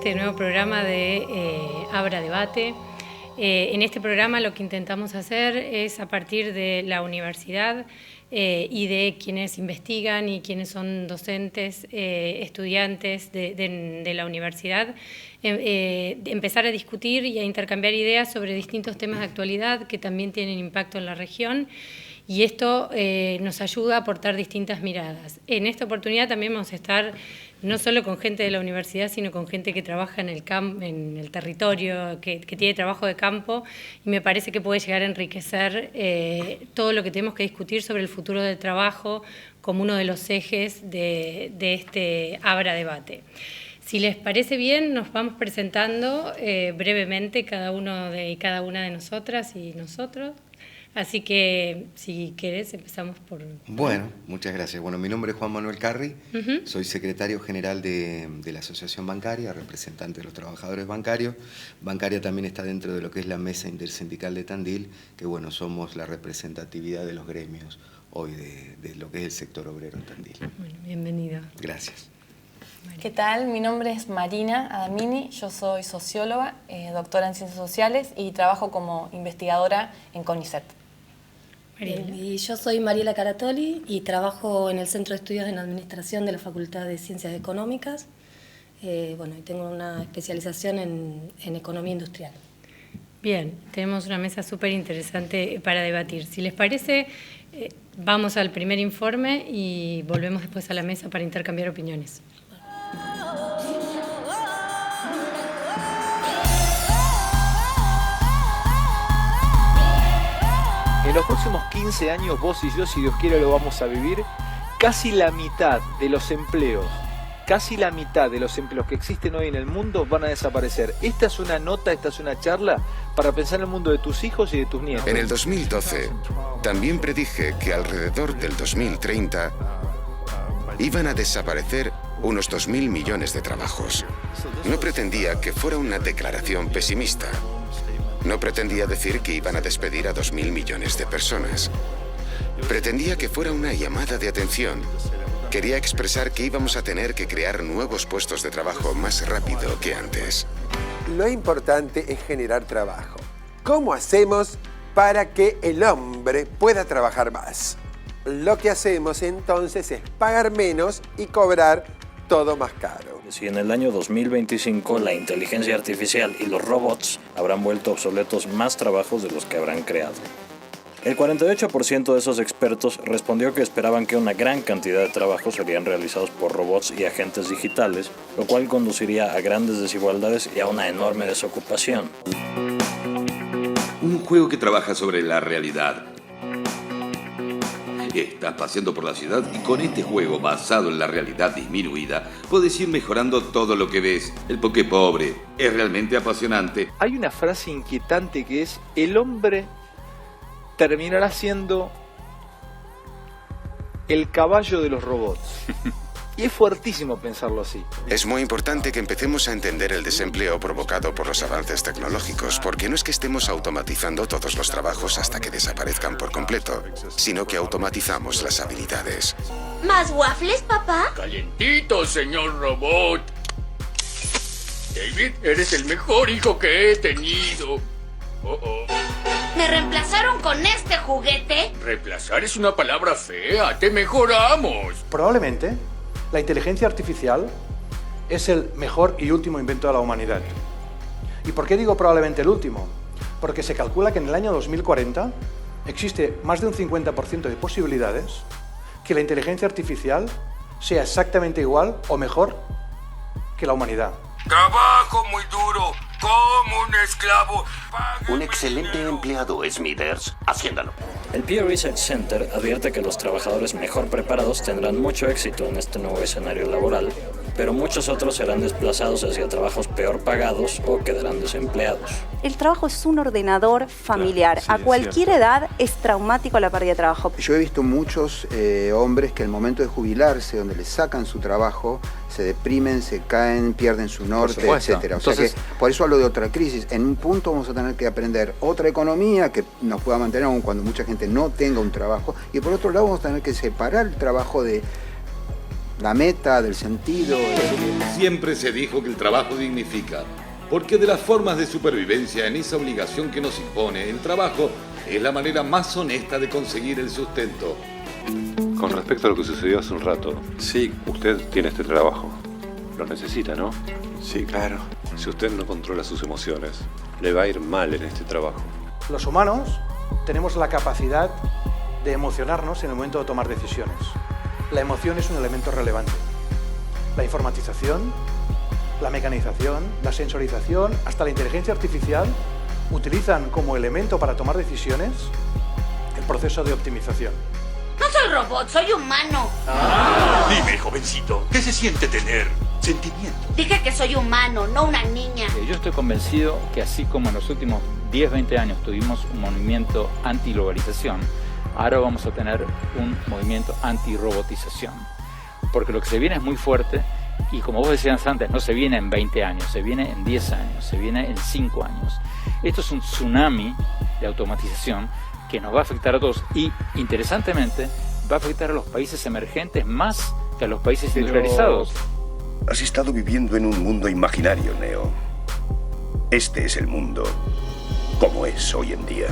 este nuevo programa de Abra Debate. En este programa lo que intentamos hacer es, a partir de la universidad y de quienes investigan y quienes son docentes, estudiantes de la universidad, empezar a discutir y a intercambiar ideas sobre distintos temas de actualidad que también tienen impacto en la región. Y esto nos ayuda a aportar distintas miradas. En esta oportunidad también vamos a estar no solo con gente de la universidad, sino con gente que trabaja en el territorio, que tiene trabajo de campo, y me parece que puede llegar a enriquecer todo lo que tenemos que discutir sobre el futuro del trabajo como uno de los ejes de este Abra Debate. Si les parece bien, nos vamos presentando brevemente cada uno y cada una de nosotras y nosotros. Así que, si querés, empezamos por... Bueno, muchas gracias. Bueno, mi nombre es Juan Manuel Carri, soy secretario general de la Asociación Bancaria, representante de los trabajadores bancarios. Bancaria también está dentro de lo que es la Mesa Intersindical de Tandil, que bueno, somos la representatividad de los gremios hoy de lo que es el sector obrero en Tandil. Bueno, bienvenido. Gracias. ¿Qué tal? Mi nombre es Marina Adamini, yo soy socióloga, doctora en Ciencias Sociales y trabajo como investigadora en CONICET. Y yo soy Mariela Caratoli y trabajo en el Centro de Estudios en Administración de la Facultad de Ciencias Económicas. Y tengo una especialización en Economía Industrial. Bien, tenemos una mesa súper interesante para debatir. Si les parece, vamos al primer informe y volvemos después a la mesa para intercambiar opiniones. En los próximos 15 años, vos y yo, si Dios quiere, lo vamos a vivir. Casi la mitad de los empleos que existen hoy en el mundo van a desaparecer. Esta es una nota, esta es una charla para pensar en el mundo de tus hijos y de tus nietos. En el 2012, también predije que alrededor del 2030 iban a desaparecer unos 2.000 millones de trabajos. No pretendía que fuera una declaración pesimista. No pretendía decir que iban a despedir a 2.000 millones de personas. Pretendía que fuera una llamada de atención. Quería expresar que íbamos a tener que crear nuevos puestos de trabajo más rápido que antes. Lo importante es generar trabajo. ¿Cómo hacemos para que el hombre pueda trabajar más? Lo que hacemos entonces es pagar menos y cobrar todo más caro. Si en el año 2025 la inteligencia artificial y los robots habrán vuelto obsoletos más trabajos de los que habrán creado. El 48% de esos expertos respondió que esperaban que una gran cantidad de trabajos serían realizados por robots y agentes digitales, lo cual conduciría a grandes desigualdades y a una enorme desocupación. Un juego que trabaja sobre la realidad. Estás paseando por la ciudad y con este juego basado en la realidad disminuida puedes ir mejorando todo lo que ves. El Poké Pobre es realmente apasionante. Hay una frase inquietante que es: el hombre terminará siendo el caballo de los robots. Y es fuertísimo pensarlo así. Es muy importante que empecemos a entender el desempleo provocado por los avances tecnológicos, porque no es que estemos automatizando todos los trabajos hasta que desaparezcan por completo, sino que automatizamos las habilidades. ¿Más waffles, papá? Calientito, señor robot. David, eres el mejor hijo que he tenido. ¿Me reemplazaron con este juguete? Reemplazar es una palabra fea. Te mejoramos. Probablemente la inteligencia artificial es el mejor y último invento de la humanidad. ¿Y por qué digo probablemente el último? Porque se calcula que en el año 2040 existe más de un 50% de posibilidades que la inteligencia artificial sea exactamente igual o mejor que la humanidad. Trabajo muy duro, como un esclavo. Un excelente empleado, Smithers, haciéndolo. El Pew Research Center advierte que los trabajadores mejor preparados tendrán mucho éxito en este nuevo escenario laboral, pero muchos otros serán desplazados hacia trabajos peor pagados o quedarán desempleados. El trabajo es un ordenador familiar. Claro, sí, a cualquier edad es traumático la pérdida de trabajo. Yo he visto muchos hombres que al momento de jubilarse, donde les sacan su trabajo, se deprimen, se caen, pierden su norte, etcétera. O sea que por eso hablo de otra crisis. En un punto vamos a tener que aprender otra economía que nos pueda mantener aun cuando mucha gente no tenga un trabajo, y por otro lado vamos a tener que separar el trabajo de la meta, del sentido. Siempre se dijo que el trabajo dignifica, porque de las formas de supervivencia en esa obligación que nos impone, el trabajo es la manera más honesta de conseguir el sustento. Con respecto a lo que sucedió hace un rato, sí, usted tiene este trabajo. Lo necesita, ¿no? Sí, claro. Si usted no controla sus emociones, le va a ir mal en este trabajo. Los humanos tenemos la capacidad de emocionarnos en el momento de tomar decisiones. La emoción es un elemento relevante. La informatización, la mecanización, la sensorización, hasta la inteligencia artificial utilizan como elemento para tomar decisiones el proceso de optimización. No soy robot, soy humano. Dime, jovencito, ¿qué se siente tener sentimiento? Dije que soy humano, no una niña. Yo estoy convencido que así como en los últimos 10, 20 años tuvimos un movimiento anti-globalización, ahora vamos a tener un movimiento anti-robotización. Porque lo que se viene es muy fuerte y, como vos decías antes, no se viene en 20 años, se viene en 10 años, se viene en 5 años. Esto es un tsunami de automatización que nos va a afectar a todos y, interesantemente, va a afectar a los países emergentes más que a los países industrializados. Has estado viviendo en un mundo imaginario, Neo. Este es el mundo como es hoy en día.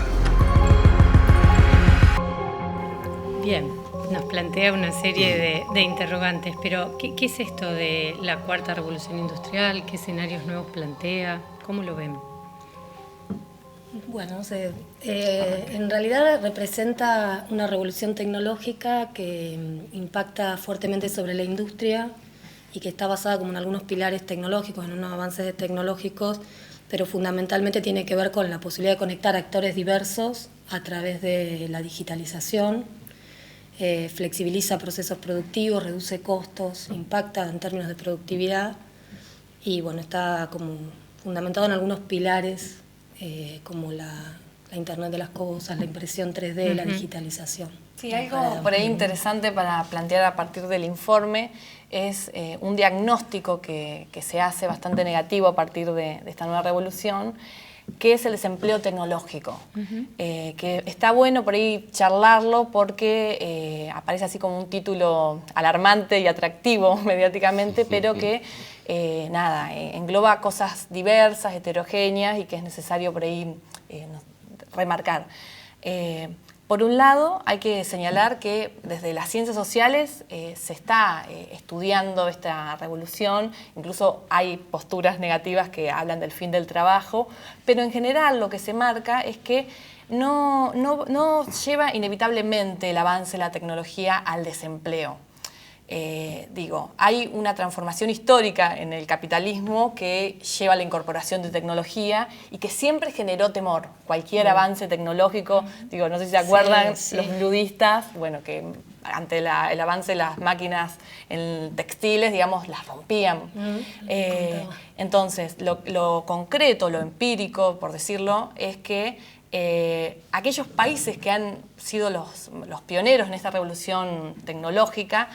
Bien, nos plantea una serie de interrogantes, pero ¿qué es esto de la cuarta revolución industrial? ¿Qué escenarios nuevos plantea? ¿Cómo lo ven? Bueno, en realidad representa una revolución tecnológica que impacta fuertemente sobre la industria y que está basada como en algunos pilares tecnológicos, en unos avances tecnológicos, pero fundamentalmente tiene que ver con la posibilidad de conectar actores diversos a través de la digitalización, flexibiliza procesos productivos, reduce costos, impacta en términos de productividad y bueno, está como fundamentado en algunos pilares como la Internet de las Cosas, la impresión 3D, la digitalización. Sí, algo por ahí interesante para plantear a partir del informe es un diagnóstico que se hace bastante negativo a partir de esta nueva revolución, que es el desempleo tecnológico, que está bueno por ahí charlarlo porque aparece así como un título alarmante y atractivo mediáticamente, pero que engloba cosas diversas, heterogéneas y que es necesario por ahí remarcar. Por un lado, hay que señalar que desde las ciencias sociales se está estudiando esta revolución, incluso hay posturas negativas que hablan del fin del trabajo, pero en general lo que se marca es que no lleva inevitablemente el avance de la tecnología al desempleo. Hay una transformación histórica en el capitalismo que lleva a la incorporación de tecnología y que siempre generó temor. Cualquier avance tecnológico, no sé si se acuerdan, los ludistas, que ante el avance de las máquinas en textiles, las rompían. Entonces, lo concreto, lo empírico, por decirlo, es que aquellos países que han sido los pioneros en esta revolución tecnológica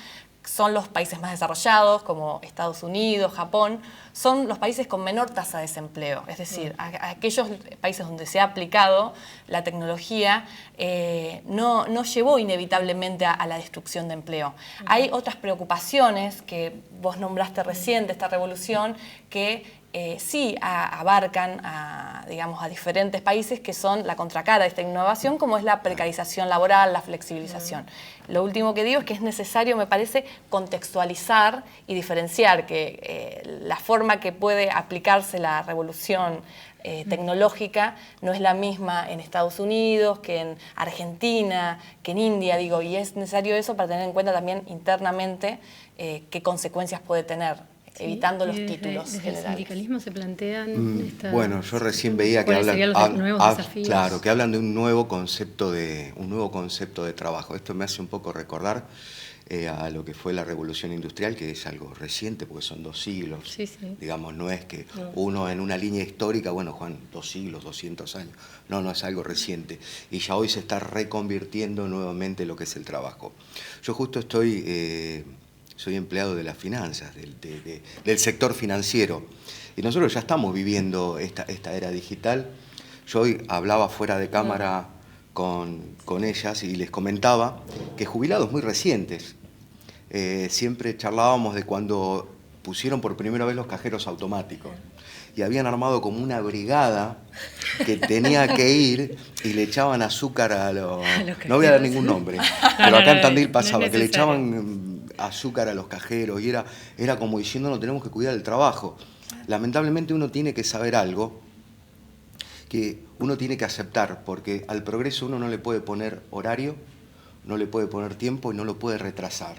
son los países más desarrollados, como Estados Unidos, Japón, son los países con menor tasa de desempleo. Es decir, aquellos países donde se ha aplicado la tecnología no llevó inevitablemente a la destrucción de empleo. Hay otras preocupaciones que vos nombraste recién de esta revolución que sí abarcan a diferentes países que son la contracara de esta innovación, como es la precarización laboral, la flexibilización. Lo último que digo es que es necesario, me parece, contextualizar y diferenciar que la forma que puede aplicarse la revolución tecnológica no es la misma en Estados Unidos, que en Argentina, que en India, y es necesario eso para tener en cuenta también internamente qué consecuencias puede tener, evitando los títulos desde generales. ¿El sindicalismo se plantean Bueno, yo recién veía que hablan de un nuevo concepto de trabajo. Esto me hace un poco recordar a lo que fue la revolución industrial, que es algo reciente, porque son 2 siglos. No es que uno en una línea histórica, Juan, 2 siglos, 200 años. No es algo reciente. Y ya hoy se está reconvirtiendo nuevamente lo que es el trabajo. Yo justo soy empleado de las finanzas, del sector financiero. Y nosotros ya estamos viviendo esta era digital. Yo hoy hablaba fuera de cámara con ellas y les comentaba que jubilados muy recientes, siempre charlábamos de cuando pusieron por primera vez los cajeros automáticos. Y habían armado como una brigada que tenía que ir y le echaban azúcar a los... No voy a dar ningún nombre, pero acá en Tandil pasaba, que le echaban azúcar a los cajeros y era como diciendo, no, tenemos que cuidar el trabajo. Lamentablemente uno tiene que saber algo que uno tiene que aceptar, porque al progreso uno no le puede poner horario, no le puede poner tiempo y no lo puede retrasar.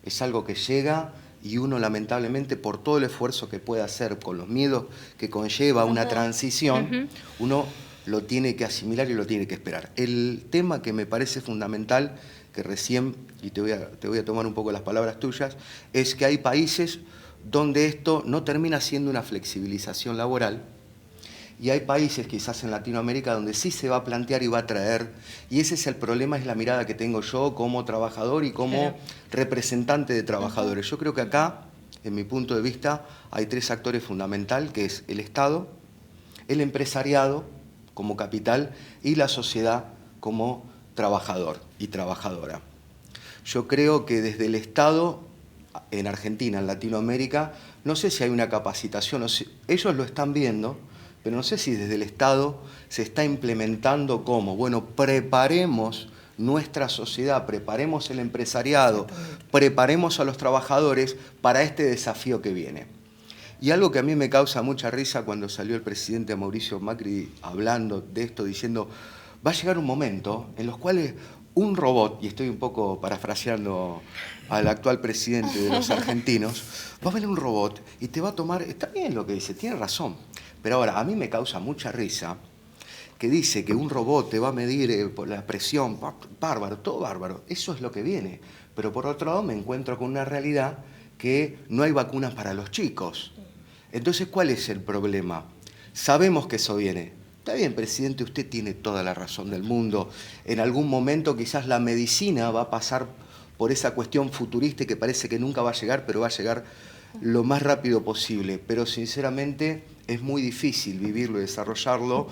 Es algo que llega... Y uno, lamentablemente, por todo el esfuerzo que puede hacer, con los miedos que conlleva una transición, uno lo tiene que asimilar y lo tiene que esperar. El tema que me parece fundamental, que recién, y te voy a tomar un poco las palabras tuyas, es que hay países donde esto no termina siendo una flexibilización laboral, y hay países, quizás en Latinoamérica, donde sí se va a plantear y va a traer, y ese es el problema, es la mirada que tengo yo como trabajador y como representante de trabajadores. Yo creo que acá, en mi punto de vista, hay tres actores fundamentales, que es el Estado, el empresariado como capital y la sociedad como trabajador y trabajadora. Yo creo que desde el Estado, en Argentina, en Latinoamérica, no sé si hay una capacitación, ellos lo están viendo, pero no sé si desde el Estado se está implementando cómo. Bueno, preparemos nuestra sociedad, preparemos el empresariado, preparemos a los trabajadores para este desafío que viene. Y algo que a mí me causa mucha risa cuando salió el presidente Mauricio Macri hablando de esto, diciendo, va a llegar un momento en los cuales un robot, y estoy un poco parafraseando al actual presidente de los argentinos, va a venir un robot y te va a tomar, está bien lo que dice, tiene razón. Pero ahora, a mí me causa mucha risa que dice que un robot te va a medir por la presión, bárbaro, todo bárbaro, eso es lo que viene. Pero por otro lado me encuentro con una realidad que no hay vacunas para los chicos. Entonces, ¿cuál es el problema? Sabemos que eso viene. Está bien, presidente, usted tiene toda la razón del mundo. En algún momento quizás la medicina va a pasar por esa cuestión futurista que parece que nunca va a llegar, pero va a llegar lo más rápido posible. Pero sinceramente es muy difícil vivirlo y desarrollarlo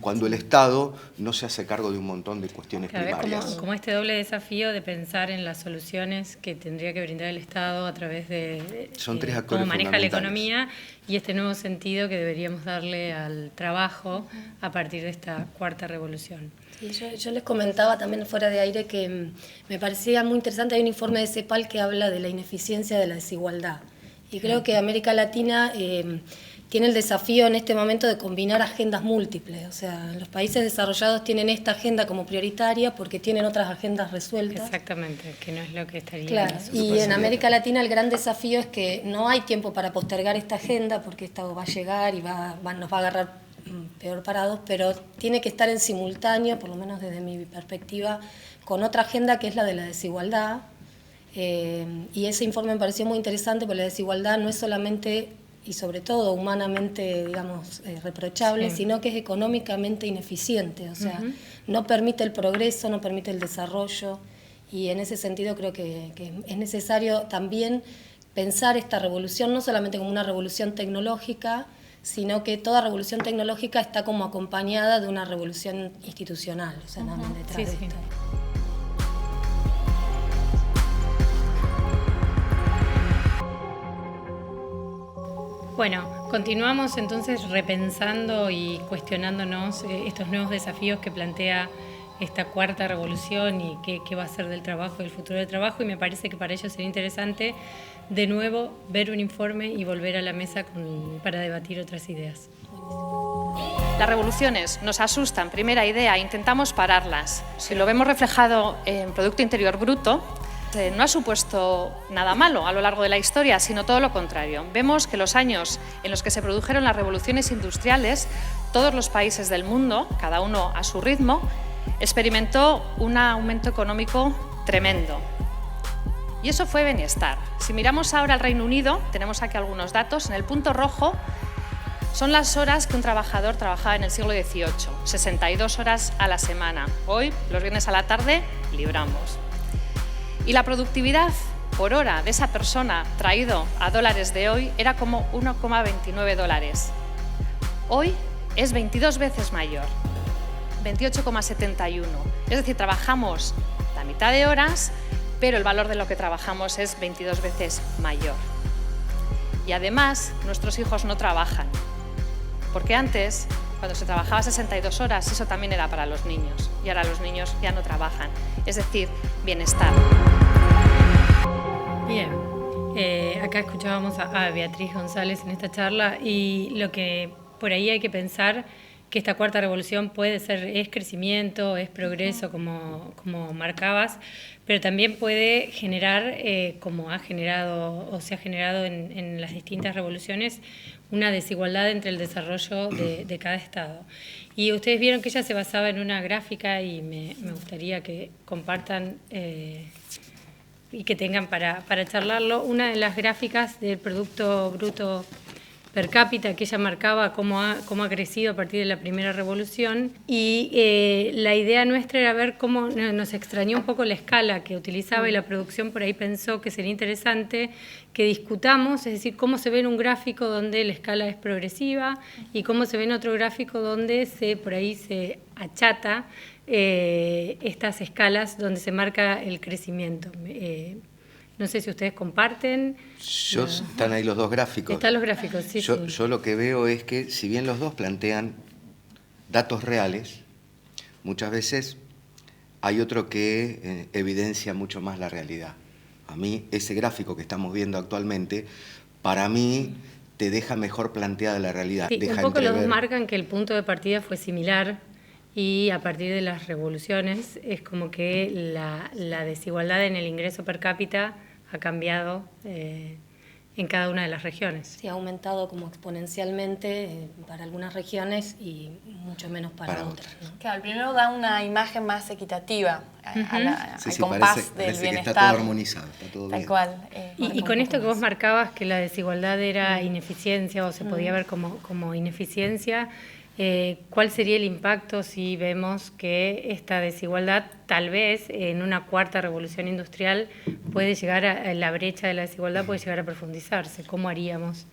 cuando el Estado no se hace cargo de un montón de cuestiones primarias. Como este doble desafío de pensar en las soluciones que tendría que brindar el Estado a través de Son tres actores cómo maneja la economía y este nuevo sentido que deberíamos darle al trabajo a partir de esta cuarta revolución. Sí, yo les comentaba también fuera de aire que me parecía muy interesante, hay un informe de CEPAL que habla de la ineficiencia de la desigualdad. Y creo que América Latina tiene el desafío en este momento de combinar agendas múltiples. O sea, los países desarrollados tienen esta agenda como prioritaria porque tienen otras agendas resueltas. Exactamente, que no es lo que estaría. Claro, y en América Latina el gran desafío es que no hay tiempo para postergar esta agenda porque esta va a llegar y nos va a agarrar peor parados, pero tiene que estar en simultáneo, por lo menos desde mi perspectiva, con otra agenda que es la de la desigualdad. Y ese informe me pareció muy interesante porque la desigualdad no es solamente y sobre todo humanamente, digamos, reprochable, sino que es económicamente ineficiente, o sea, no permite el progreso, no permite el desarrollo, y en ese sentido creo que es necesario también pensar esta revolución no solamente como una revolución tecnológica, sino que toda revolución tecnológica está como acompañada de una revolución institucional, o sea, detrás de esto. Bueno, continuamos entonces repensando y cuestionándonos estos nuevos desafíos que plantea esta cuarta revolución y qué va a ser del trabajo y el futuro del trabajo, y me parece que para ello sería interesante de nuevo ver un informe y volver a la mesa para debatir otras ideas. Las revoluciones nos asustan, primera idea, intentamos pararlas. Si lo vemos reflejado en Producto Interior Bruto, no ha supuesto nada malo a lo largo de la historia, sino todo lo contrario. Vemos que los años en los que se produjeron las revoluciones industriales, todos los países del mundo, cada uno a su ritmo, experimentó un aumento económico tremendo. Y eso fue bienestar. Si miramos ahora al Reino Unido, tenemos aquí algunos datos. En el punto rojo son las horas que un trabajador trabajaba en el siglo XVIII, 62 horas a la semana. Hoy, los viernes a la tarde, libramos. Y la productividad por hora de esa persona traído a dólares de hoy era como 1,29 dólares. Hoy es 22 veces mayor, 28,71. Es decir, trabajamos la mitad de horas, pero el valor de lo que trabajamos es 22 veces mayor. Y además, nuestros hijos no trabajan, porque antes, cuando se trabajaba 62 horas, eso también era para los niños, y ahora los niños ya no trabajan, es decir, bienestar. Bien, acá escuchábamos a Beatriz González en esta charla, y lo que por ahí hay que pensar que esta cuarta revolución es crecimiento, es progreso, como marcabas, pero también puede generar, como ha generado o se ha generado en las distintas revoluciones, una desigualdad entre el desarrollo de cada estado. Y ustedes vieron que ella se basaba en una gráfica, y me gustaría que compartan y que tengan para charlarlo, una de las gráficas del Producto Bruto Per cápita, que ella marcaba cómo ha crecido a partir de la primera revolución, y la idea nuestra era ver cómo nos extrañó un poco la escala que utilizaba, y la producción por ahí pensó que sería interesante que discutamos, es decir, cómo se ve en un gráfico donde la escala es progresiva y cómo se ve en otro gráfico donde por ahí se achata estas escalas donde se marca el crecimiento. No sé si ustedes comparten. Están ahí los dos gráficos. Están los gráficos, sí. Yo lo que veo es que, si bien los dos plantean datos reales, muchas veces hay otro que evidencia mucho más la realidad. A mí, ese gráfico que estamos viendo actualmente, para mí, te deja mejor planteada la realidad. Sí, un poco los dos marcan que el punto de partida fue similar, y a partir de las revoluciones es como que la desigualdad en el ingreso per cápita ha cambiado en cada una de las regiones. Sí, ha aumentado como exponencialmente para algunas regiones y mucho menos para otras, ¿no? Claro, el primero da una imagen más equitativa al compás del parece bienestar. Que está todo armonizado, está todo bien. Tal cual. Y con esto que vos marcabas, que la desigualdad era ineficiencia o se podía ver como ineficiencia, ¿cuál sería el impacto si vemos que esta desigualdad, tal vez en una cuarta revolución industrial, puede llegar la brecha de la desigualdad puede llegar a profundizarse? ¿Cómo haríamos?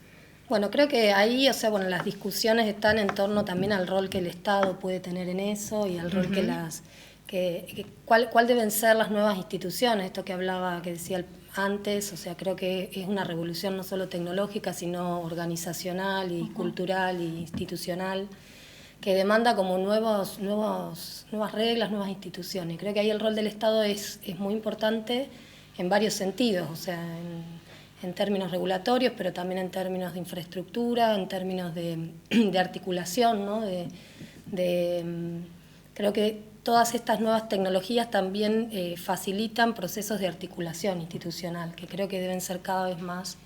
Bueno, creo que ahí, las discusiones están en torno también al rol que el Estado puede tener en eso y al rol cuál deben ser las nuevas instituciones, esto que decía antes, creo que es una revolución no solo tecnológica, sino organizacional y cultural e institucional, que demanda como nuevas reglas, nuevas instituciones. Creo que ahí el rol del Estado es muy importante en varios sentidos, en términos regulatorios, pero también en términos de infraestructura, en términos de articulación, ¿no? Creo que todas estas nuevas tecnologías también facilitan procesos de articulación institucional, que creo que deben ser cada vez más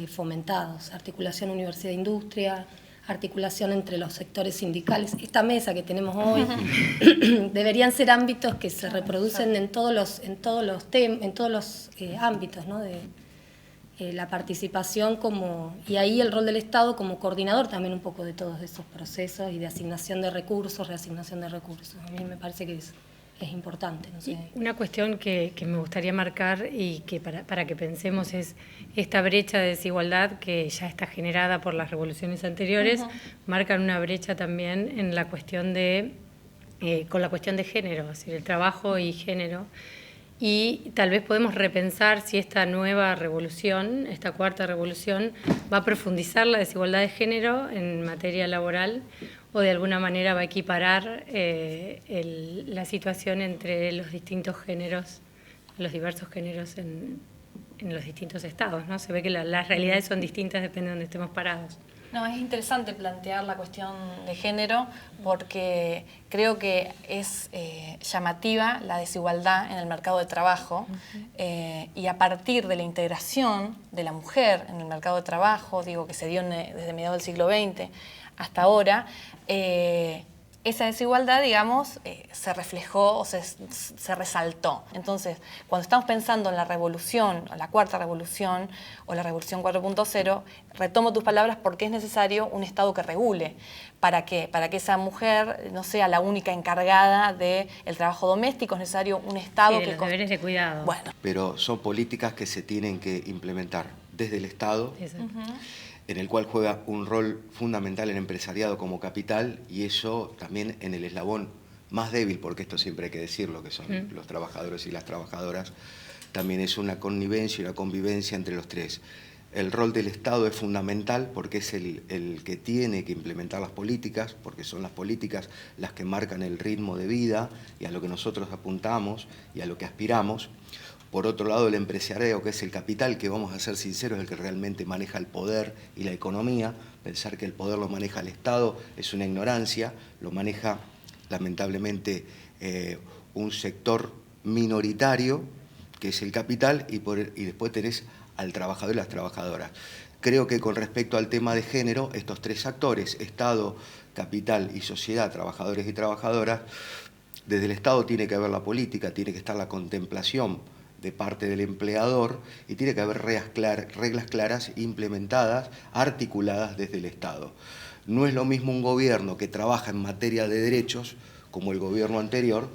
fomentados. Articulación universidad-industria, articulación entre los sectores sindicales. Esta mesa que tenemos hoy deberían ser ámbitos que se reproducen en todos los ámbitos, ¿no? De la participación y ahí el rol del Estado como coordinador también un poco de todos esos procesos y de asignación de recursos, reasignación de recursos. A mí me parece que es importante. No sé. Una cuestión que me gustaría marcar y que para que pensemos es esta brecha de desigualdad que ya está generada por las revoluciones anteriores, marcan una brecha también en la cuestión con la cuestión de género, es decir, el trabajo y género. Y tal vez podemos repensar si esta nueva revolución, esta cuarta revolución, va a profundizar la desigualdad de género en materia laboral o de alguna manera va a equiparar la situación entre los distintos géneros, los diversos géneros en los distintos estados, ¿no? Se ve que las realidades son distintas, depende de donde estemos parados. No, es interesante plantear la cuestión de género porque creo que es llamativa la desigualdad en el mercado de trabajo y a partir de la integración de la mujer en el mercado de trabajo, que se dio desde mediados del siglo XX hasta ahora, esa desigualdad, se reflejó o se resaltó. Entonces, cuando estamos pensando en la revolución, o la cuarta revolución, o la revolución 4.0, retomo tus palabras porque es necesario un Estado que regule. ¿Para qué? Para que esa mujer no sea la única encargada del trabajo doméstico, es necesario un Estado que... los deberes de cuidado. Bueno. Pero son políticas que se tienen que implementar desde el Estado, en el cual juega un rol fundamental el empresariado como capital y eso también en el eslabón más débil, porque esto siempre hay que decirlo, que son los trabajadores y las trabajadoras, también es una connivencia y una convivencia entre los tres. El rol del Estado es fundamental porque es el que tiene que implementar las políticas, porque son las políticas las que marcan el ritmo de vida y a lo que nosotros apuntamos y a lo que aspiramos. Por otro lado, el empresariado, que es el capital, que vamos a ser sinceros, es el que realmente maneja el poder y la economía. Pensar que el poder lo maneja el Estado es una ignorancia, lo maneja lamentablemente un sector minoritario, que es el capital, y después tenés al trabajador y las trabajadoras. Creo que con respecto al tema de género, estos tres actores, Estado, capital y sociedad, trabajadores y trabajadoras, desde el Estado tiene que haber la política, tiene que estar la contemplación de parte del empleador y tiene que haber reglas claras implementadas, articuladas desde el Estado. No es lo mismo un gobierno que trabaja en materia de derechos, como el gobierno anterior,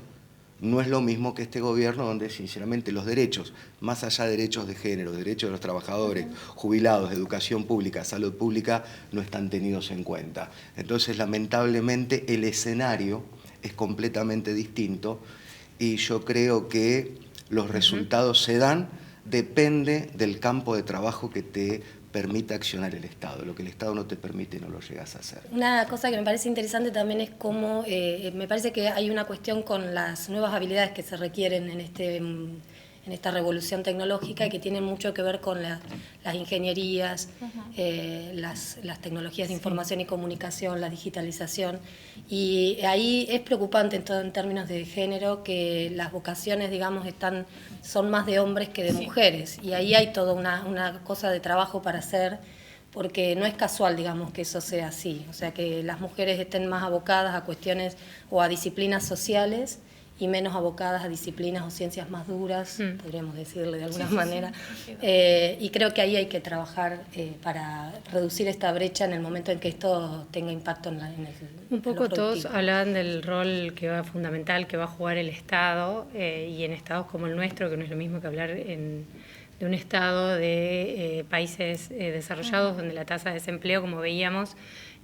no es lo mismo que este gobierno donde sinceramente los derechos, más allá de derechos de género, derechos de los trabajadores, jubilados, educación pública, salud pública, no están tenidos en cuenta. Entonces, lamentablemente, el escenario es completamente distinto y yo creo que los resultados se dan, depende del campo de trabajo que te permita accionar el Estado. Lo que el Estado no te permite no lo llegas a hacer. Una cosa que me parece interesante también es cómo me parece que hay una cuestión con las nuevas habilidades que se requieren en esta revolución tecnológica y que tienen mucho que ver con las ingenierías, las tecnologías de información y comunicación, la digitalización. Y ahí es preocupante en términos de género que las vocaciones, digamos, son más de hombres que de mujeres. Y ahí hay toda una cosa de trabajo para hacer, porque no es casual, digamos, que eso sea así. O sea, que las mujeres estén más abocadas a cuestiones o a disciplinas sociales y menos abocadas a disciplinas o ciencias más duras, podríamos decirle de alguna manera. Y creo que ahí hay que trabajar para reducir esta brecha en el momento en que esto tenga impacto en el Un poco todos hablaban del rol fundamental que va a jugar el Estado, y en estados como el nuestro, que no es lo mismo que hablar de un estado de países desarrollados, donde la tasa de desempleo, como veíamos,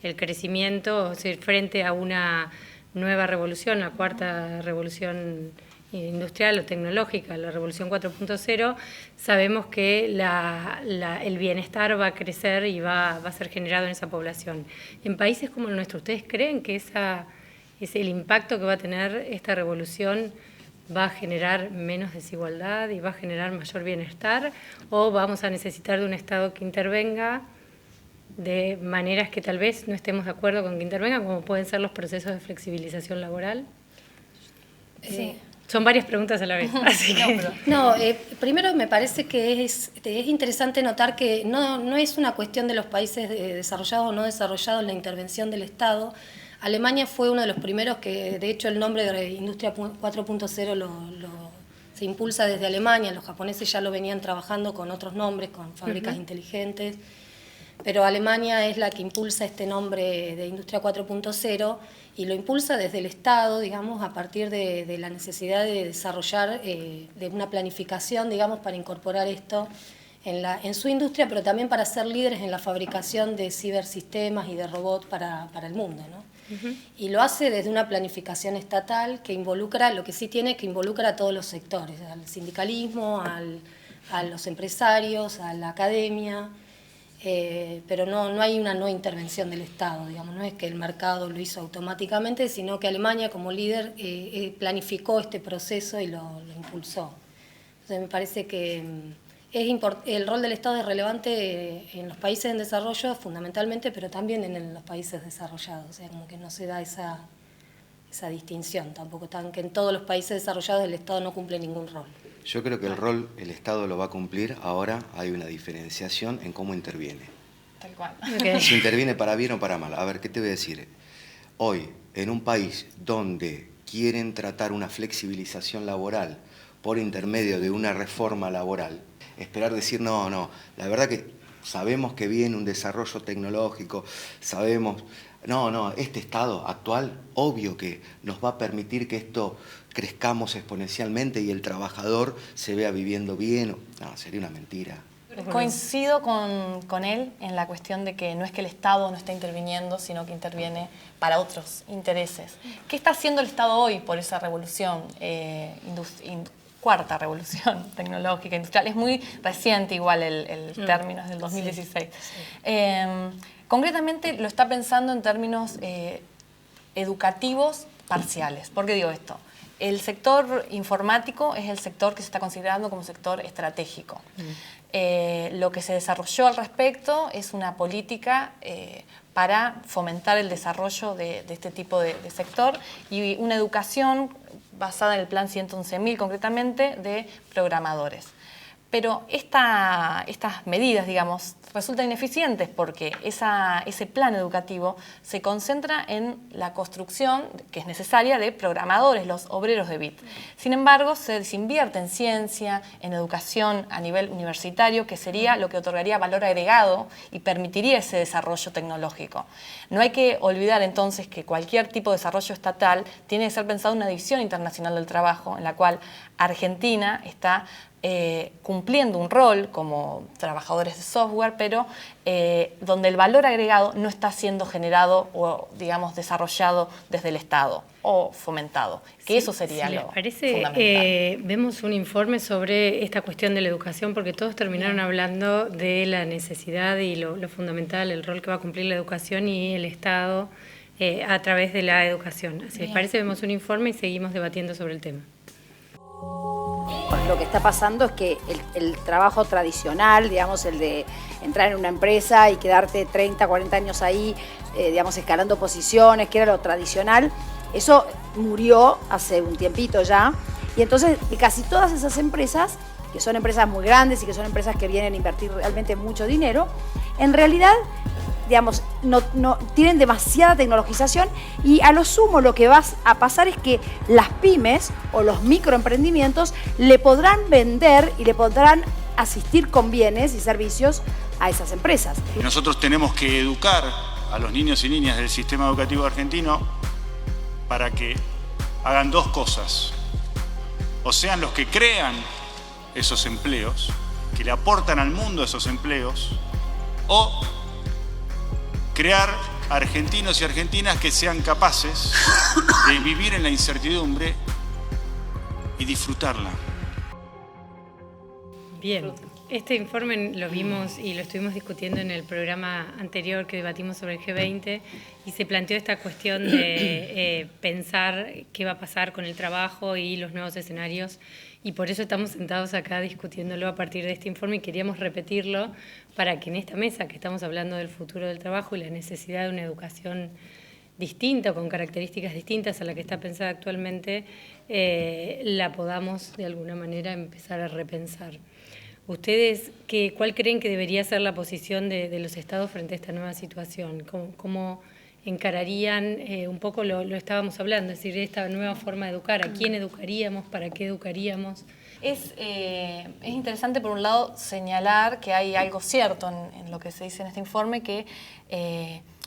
el crecimiento, o sea, frente a una nueva revolución, la cuarta revolución industrial o tecnológica, la revolución 4.0, sabemos que el bienestar va a crecer y va a ser generado en esa población. En países como el nuestro, ¿ustedes creen que el impacto que va a tener esta revolución va a generar menos desigualdad y va a generar mayor bienestar? ¿O vamos a necesitar de un Estado que intervenga de maneras que tal vez no estemos de acuerdo con que intervengan, como pueden ser los procesos de flexibilización laboral? Sí. Son varias preguntas a la vez. Así que... Primero me parece que es interesante notar que no es una cuestión de los países desarrollados o no desarrollados la intervención del Estado. Alemania fue uno de los primeros que, de hecho, el nombre de Industria 4.0 se impulsa desde Alemania. Los japoneses ya lo venían trabajando con otros nombres, con fábricas inteligentes. Pero Alemania es la que impulsa este nombre de Industria 4.0 y lo impulsa desde el Estado, digamos, a partir de la necesidad de desarrollar de una planificación, digamos, para incorporar esto en su industria, pero también para ser líderes en la fabricación de cibersistemas y de robots para el mundo, ¿no? Y lo hace desde una planificación estatal que involucra, lo que sí tiene, que involucra a todos los sectores, al sindicalismo, a los empresarios, a la academia. Pero no hay una no intervención del Estado, digamos, no es que el mercado lo hizo automáticamente, sino que Alemania como líder planificó este proceso y lo impulsó. Entonces me parece que el rol del Estado es relevante en los países en desarrollo fundamentalmente, pero también en los países desarrollados, o sea, como que no se da esa distinción tampoco, que en todos los países desarrollados el Estado no cumple ningún rol. Yo creo que el rol el Estado lo va a cumplir, ahora hay una diferenciación en cómo interviene. Tal cual. Si interviene para bien o para mal. A ver, ¿qué te voy a decir? Hoy, en un país donde quieren tratar una flexibilización laboral por intermedio de una reforma laboral, esperar decir, no, la verdad que sabemos que viene un desarrollo tecnológico, sabemos... No, este estado actual, obvio que nos va a permitir que esto crezcamos exponencialmente y el trabajador se vea viviendo bien. No, sería una mentira. Coincido con él en la cuestión de que no es que el Estado no está interviniendo, sino que interviene para otros intereses. ¿Qué está haciendo el Estado hoy por esa revolución cuarta revolución tecnológica industrial. Es muy reciente igual el término, es del 2016. Concretamente lo está pensando en términos educativos parciales. ¿Por qué digo esto? El sector informático es el sector que se está considerando como sector estratégico. Lo que se desarrolló al respecto es una política para fomentar el desarrollo de este tipo de sector y una educación basada en el Plan 111.000 concretamente de programadores. Pero estas medidas, digamos, resultan ineficientes porque ese plan educativo se concentra en la construcción, que es necesaria, de programadores, los obreros de bit. Sin embargo, se desinvierte en ciencia, en educación a nivel universitario, que sería lo que otorgaría valor agregado y permitiría ese desarrollo tecnológico. No hay que olvidar entonces que cualquier tipo de desarrollo estatal tiene que ser pensado en una división internacional del trabajo, en la cual Argentina está cumpliendo un rol como trabajadores de software, pero donde el valor agregado no está siendo generado o, digamos, desarrollado desde el Estado o fomentado, que sí, eso sería lo fundamental. Vemos un informe sobre esta cuestión de la educación, porque todos terminaron hablando de la necesidad y lo fundamental, el rol que va a cumplir la educación y el Estado a través de la educación. Así les parece, vemos un informe y seguimos debatiendo sobre el tema. Lo que está pasando es que el trabajo tradicional, digamos, el de entrar en una empresa y quedarte 30, 40 años ahí, digamos, escalando posiciones, que era lo tradicional, eso murió hace un tiempito ya. Y entonces casi todas esas empresas, que son empresas muy grandes y que son empresas que vienen a invertir realmente mucho dinero, en realidad, digamos, no tienen demasiada tecnologización y a lo sumo lo que va a pasar es que las pymes o los microemprendimientos le podrán vender y le podrán asistir con bienes y servicios a esas empresas. Y nosotros tenemos que educar a los niños y niñas del sistema educativo argentino para que hagan dos cosas. O sean los que crean esos empleos, que le aportan al mundo esos empleos, o crear argentinos y argentinas que sean capaces de vivir en la incertidumbre y disfrutarla. Bien, este informe lo vimos y lo estuvimos discutiendo en el programa anterior que debatimos sobre el G20 y se planteó esta cuestión de pensar qué va a pasar con el trabajo y los nuevos escenarios, y por eso estamos sentados acá discutiéndolo a partir de este informe y queríamos repetirlo para que en esta mesa que estamos hablando del futuro del trabajo y la necesidad de una educación distinta, con características distintas a la que está pensada actualmente, la podamos de alguna manera empezar a repensar. ¿Ustedes cuál creen que debería ser la posición de los estados frente a esta nueva situación? ¿Cómo encararían, un poco lo estábamos hablando, es decir, esta nueva forma de educar? ¿A quién educaríamos? ¿Para qué educaríamos? Es interesante, por un lado, señalar que hay algo cierto en lo que se dice en este informe, que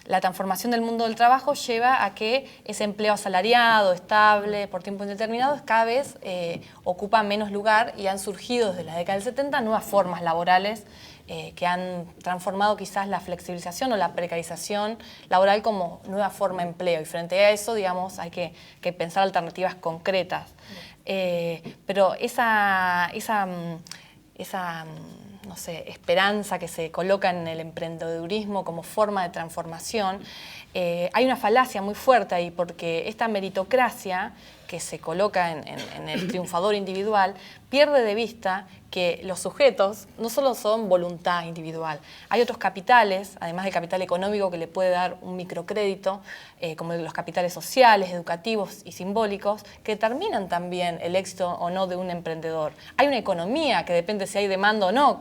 la transformación del mundo del trabajo lleva a que ese empleo asalariado, estable, por tiempo indeterminado, cada vez ocupa menos lugar y han surgido desde la década del 70 nuevas formas laborales que han transformado quizás la flexibilización o la precarización laboral como nueva forma de empleo. Y frente a eso, digamos, hay que pensar alternativas concretas. Pero esa no sé, esperanza que se coloca en el emprendedurismo como forma de transformación, hay una falacia muy fuerte ahí, porque esta meritocracia que se coloca en el triunfador individual pierde de vista que los sujetos no solo son voluntad individual, hay otros capitales, además del capital económico que le puede dar un microcrédito, como los capitales sociales, educativos y simbólicos, que determinan también el éxito o no de un emprendedor. Hay una economía que depende si hay demanda o no,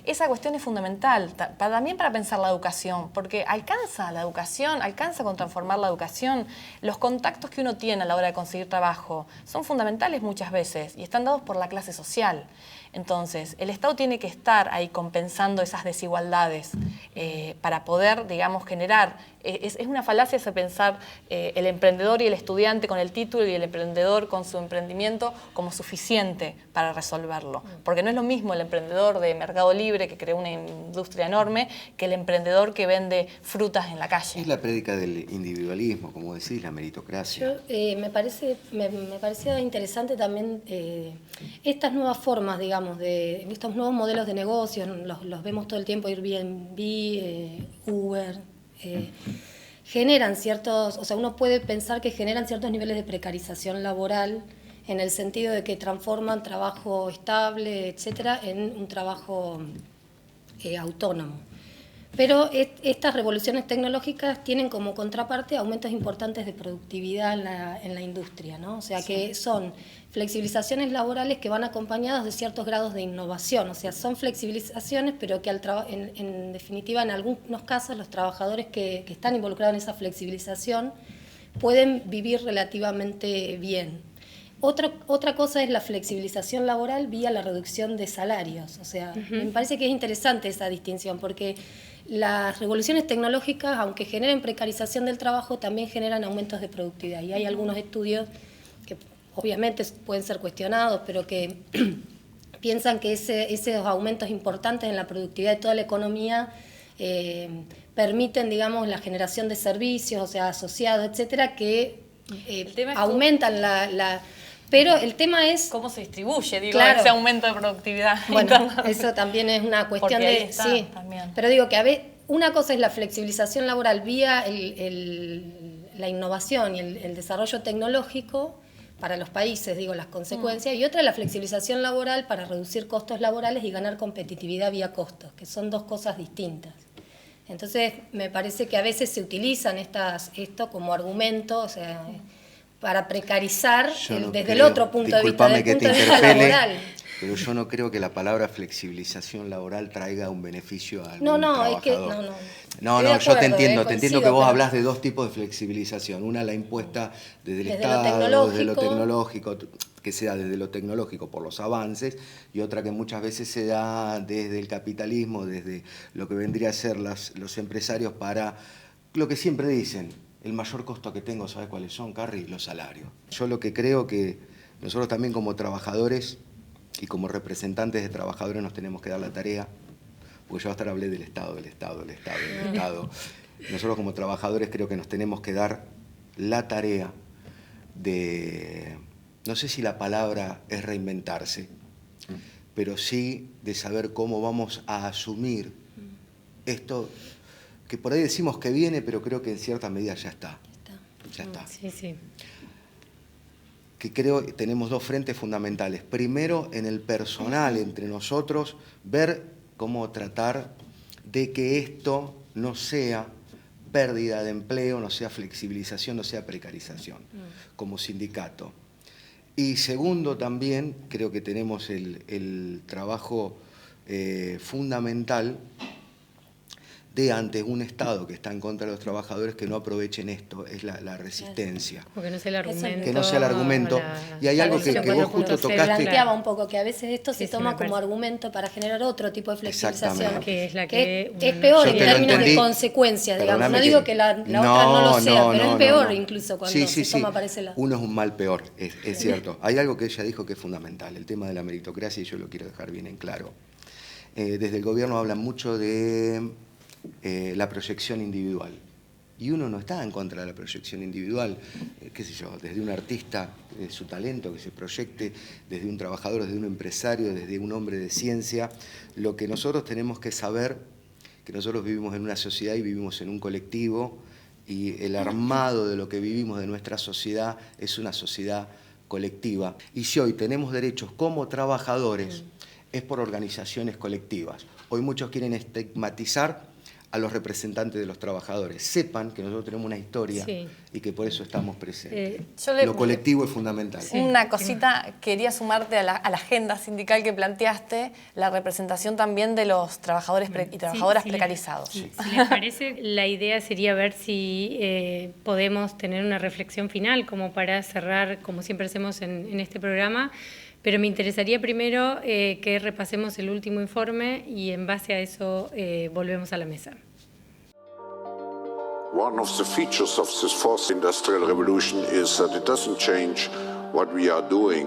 esa cuestión es fundamental, también para pensar la educación, porque alcanza la educación, alcanza con transformar la educación. Los contactos que uno tiene a la hora de conseguir trabajo son fundamentales muchas veces y están dados por la clase social. Entonces, el Estado tiene que estar ahí compensando esas desigualdades para poder, digamos, generar. Es una falacia ese pensar el emprendedor y el estudiante con el título y el emprendedor con su emprendimiento como suficiente para resolverlo. Porque no es lo mismo el emprendedor de Mercado Libre, que creó una industria enorme, que el emprendedor que vende frutas en la calle. Es la prédica del individualismo, como decís, la meritocracia. Me parecía interesante también estas nuevas formas, digamos, de estos nuevos modelos de negocios, los vemos todo el tiempo, Airbnb, Uber, generan ciertos, o sea, uno puede pensar que generan ciertos niveles de precarización laboral, en el sentido de que transforman trabajo estable, etcétera, en un trabajo autónomo. Pero estas revoluciones tecnológicas tienen como contraparte aumentos importantes de productividad en la industria, ¿no? O sea, que son flexibilizaciones laborales que van acompañadas de ciertos grados de innovación. O sea, son flexibilizaciones, pero que en definitiva, en algunos casos, los trabajadores que están involucrados en esa flexibilización pueden vivir relativamente bien. Otra cosa es la flexibilización laboral vía la reducción de salarios. O sea, me parece que es interesante esa distinción, porque las revoluciones tecnológicas, aunque generen precarización del trabajo, también generan aumentos de productividad. Y hay algunos estudios que obviamente pueden ser cuestionados, pero que piensan que esos aumentos importantes en la productividad de toda la economía permiten, digamos, la generación de servicios, o sea, asociados, etcétera, que aumentan Pero el tema es cómo se distribuye, claro, ese aumento de productividad. Bueno, eso también es una cuestión de... Sí, también. Pero digo que una cosa es la flexibilización laboral vía la innovación y el desarrollo tecnológico para los países, las consecuencias, y otra es la flexibilización laboral para reducir costos laborales y ganar competitividad vía costos, que son dos cosas distintas. Entonces, me parece que a veces se utilizan esto como argumento, o sea, para precarizar desde el otro punto de vista, del punto de vista laboral. Pero yo no creo que la palabra flexibilización laboral traiga un beneficio a algún trabajador. Es que yo te entiendo que vos hablás de dos tipos de flexibilización. Una la impuesta desde el Estado, desde lo tecnológico, que se da desde lo tecnológico por los avances, y otra que muchas veces se da desde el capitalismo, desde lo que vendría a ser los empresarios, para lo que siempre dicen: el mayor costo que tengo, ¿sabes cuáles son, Carrie? Los salarios. Yo lo que creo que nosotros también como trabajadores y como representantes de trabajadores nos tenemos que dar la tarea, porque yo hasta ahora hablé del Estado. Nosotros como trabajadores creo que nos tenemos que dar la tarea de, no sé si la palabra es reinventarse, pero sí de saber cómo vamos a asumir esto, que por ahí decimos que viene, pero creo que en cierta medida ya está. Sí. Que creo que tenemos dos frentes fundamentales. Primero, en el personal, entre nosotros, ver cómo tratar de que esto no sea pérdida de empleo, no sea flexibilización, no sea precarización, como sindicato. Y segundo, también creo que tenemos el trabajo fundamental de, ante un Estado que está en contra de los trabajadores, que no aprovechen esto, es la resistencia. Porque no sea el argumento. Que no sea el argumento. Y hay algo que vos justo tocaste. Se planteaba un poco que a veces esto se toma como argumento para generar otro tipo de flexibilización. Que es la que es peor en términos de consecuencias, digamos. No digo que la otra no lo sea, pero es peor incluso cuando se toma para ese lado. Uno es un mal peor, es cierto. Hay algo que ella dijo que es fundamental, el tema de la meritocracia, y yo lo quiero dejar bien en claro. Desde el gobierno hablan mucho de la proyección individual. Y uno no está en contra de la proyección individual, qué sé yo, desde un artista, su talento, que se proyecte, desde un trabajador, desde un empresario, desde un hombre de ciencia. Lo que nosotros tenemos que saber, que nosotros vivimos en una sociedad y vivimos en un colectivo, y el armado de lo que vivimos de nuestra sociedad es una sociedad colectiva. Y si hoy tenemos derechos como trabajadores, es por organizaciones colectivas. Hoy muchos quieren estigmatizar a los representantes de los trabajadores. Sepan que nosotros tenemos una historia y que por eso estamos presentes. Lo colectivo es fundamental. Una cosita, quería sumarte a la agenda sindical que planteaste, la representación también de los trabajadores y trabajadoras precarizados. Si les parece, la idea sería ver si podemos tener una reflexión final como para cerrar, como siempre hacemos en este programa. Pero me interesaría primero que repasemos el último informe y en base a eso volvemos a la mesa. One of the features of this fourth industrial revolution is that it doesn't change what we are doing,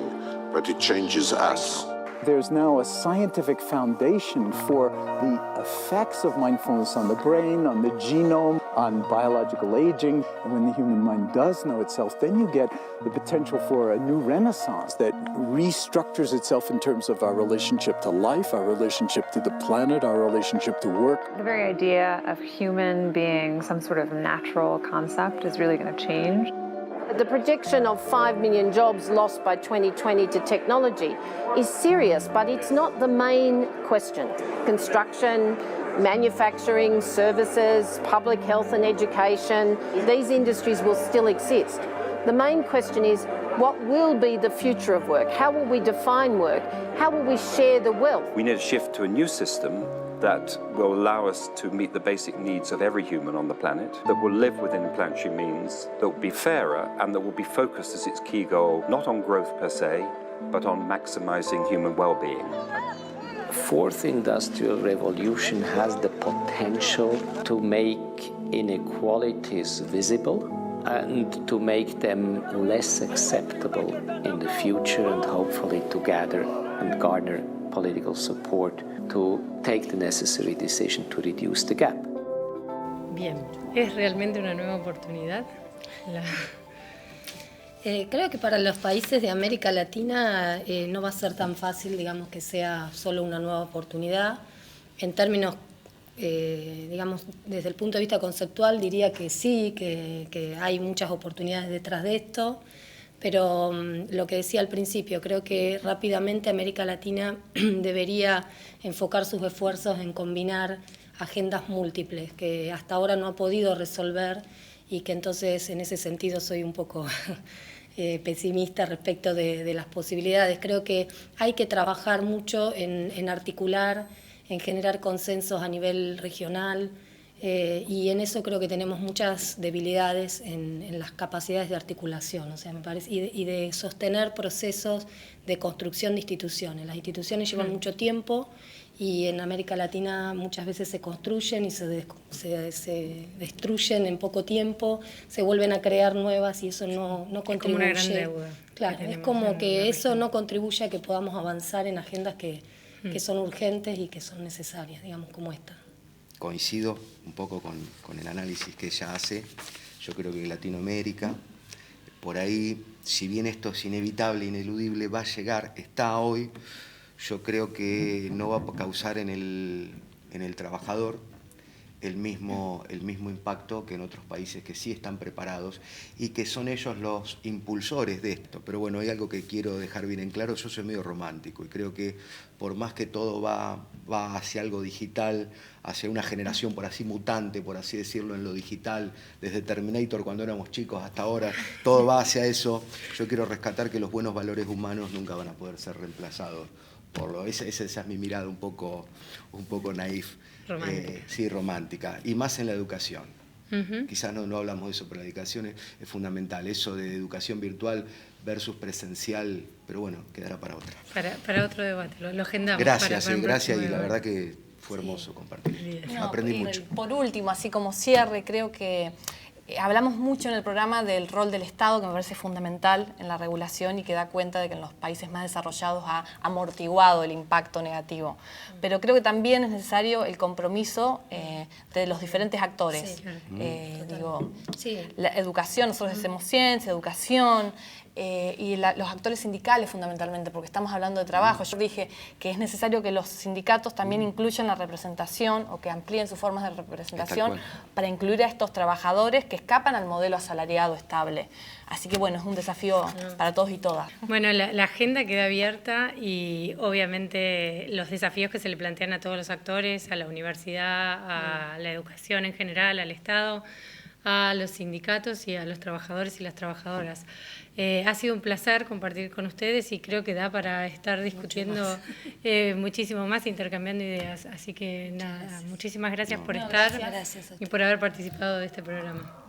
but it changes us. There's now a scientific foundation for the effects of mindfulness on the brain, on the genome, on biological aging. And when the human mind does know itself, then you get the potential for a new renaissance that restructures itself in terms of our relationship to life, our relationship to the planet, our relationship to work. The very idea of human being some sort of natural concept is really going to change. The projection of 5 million jobs lost by 2020 to technology is serious, but it's not the main question. Construction, manufacturing, services, public health and education, these industries will still exist. The main question is, what will be the future of work? How will we define work? How will we share the wealth? We need a shift to a new system that will allow us to meet the basic needs of every human on the planet, that will live within planetary means, that will be fairer, and that will be focused as its key goal, not on growth per se, but on maximizing human well-being. Fourth industrial revolution has the potential to make inequalities visible and to make them less acceptable in the future, and hopefully to gather and garner political support to take the necessary decision to reduce the gap. Bien, ¿es realmente una nueva oportunidad? Creo que para los países de América Latina no va a ser tan fácil, digamos, que sea solo una nueva oportunidad. En términos, digamos, desde el punto de vista conceptual, diría que sí, que hay muchas oportunidades detrás de esto. Pero lo que decía al principio, creo que rápidamente América Latina debería enfocar sus esfuerzos en combinar agendas múltiples que hasta ahora no ha podido resolver, y que entonces en ese sentido soy un poco pesimista respecto de las posibilidades. Creo que hay que trabajar mucho en articular, en generar consensos a nivel regional, y en eso creo que tenemos muchas debilidades en las capacidades de articulación, o sea, me parece, y de sostener procesos de construcción de instituciones. Las instituciones llevan mucho tiempo, y en América Latina muchas veces se construyen y se destruyen en poco tiempo, se vuelven a crear nuevas, y eso no contribuye. Es como una gran deuda. Claro, es como que eso no contribuye a que podamos avanzar en agendas que son urgentes y que son necesarias, digamos, como esta. Coincido un poco con el análisis que ella hace. Yo creo que Latinoamérica, por ahí, si bien esto es inevitable, ineludible, va a llegar, está hoy, yo creo que no va a causar en el trabajador el mismo impacto que en otros países que sí están preparados y que son ellos los impulsores de esto. Pero bueno, hay algo que quiero dejar bien en claro: yo soy medio romántico y creo que por más que todo va hacia algo digital, hacia una generación por así mutante, por así decirlo, en lo digital, desde Terminator cuando éramos chicos hasta ahora, todo va hacia eso. Yo quiero rescatar que los buenos valores humanos nunca van a poder ser reemplazados por lo. Esa es mi mirada un poco naif. Romántica. Sí, romántica, y más en la educación. Quizás no hablamos de eso, pero la educación es fundamental. Eso de educación virtual versus presencial, pero bueno, quedará para otra. Para otro debate, lo agendamos. Gracias, gracias, y la verdad que fue hermoso compartir. Aprendí mucho. Por último, así como cierre, creo que hablamos mucho en el programa del rol del Estado, que me parece fundamental en la regulación y que da cuenta de que en los países más desarrollados ha amortiguado el impacto negativo. Pero creo que también es necesario el compromiso de los diferentes actores. Sí, claro. La educación, nosotros hacemos ciencia, educación, y los actores sindicales fundamentalmente, porque estamos hablando de trabajo. Yo dije que es necesario que los sindicatos también incluyan la representación o que amplíen sus formas de representación para incluir a estos trabajadores que escapan al modelo asalariado estable. Así que bueno, es un desafío para todos y todas. Bueno, la agenda queda abierta y obviamente los desafíos que se le plantean a todos los actores, a la universidad, a la educación en general, al Estado, a los sindicatos y a los trabajadores y las trabajadoras. Ha sido un placer compartir con ustedes y creo que da para estar discutiendo muchísimo más, intercambiando ideas. Así que nada, muchísimas gracias por estar y por haber participado de este programa.